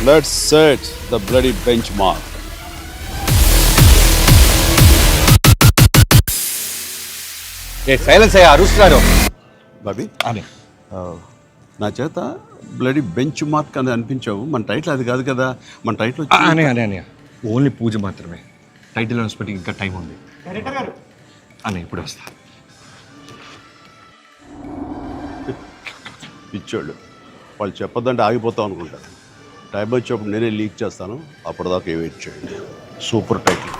Let's set the bloody benchmark. Silence అయ్యా అరుస్తున్నారు. బాబీ అని నా చేత బ్లడీ బెంచ్ మార్క్ అని అనిపించావు. మన టైటిల్ అది కాదు కదా. మన టైటిల్ అని ఓన్లీ పూజ మాత్రమే. టైటిల్ అనౌన్స్మెంట్కి ఇంకా టైం ఉంది అని ఇప్పుడు వస్తా. ఇచ్చాడు. వాళ్ళు చెప్పొద్దంటే ఆగిపోతాం అనుకుంటారు. టైం వచ్చేప్పుడు నేనే లీక్ చేస్తాను. అప్పటిదాకా వెయిట్ చేయండి. Super title.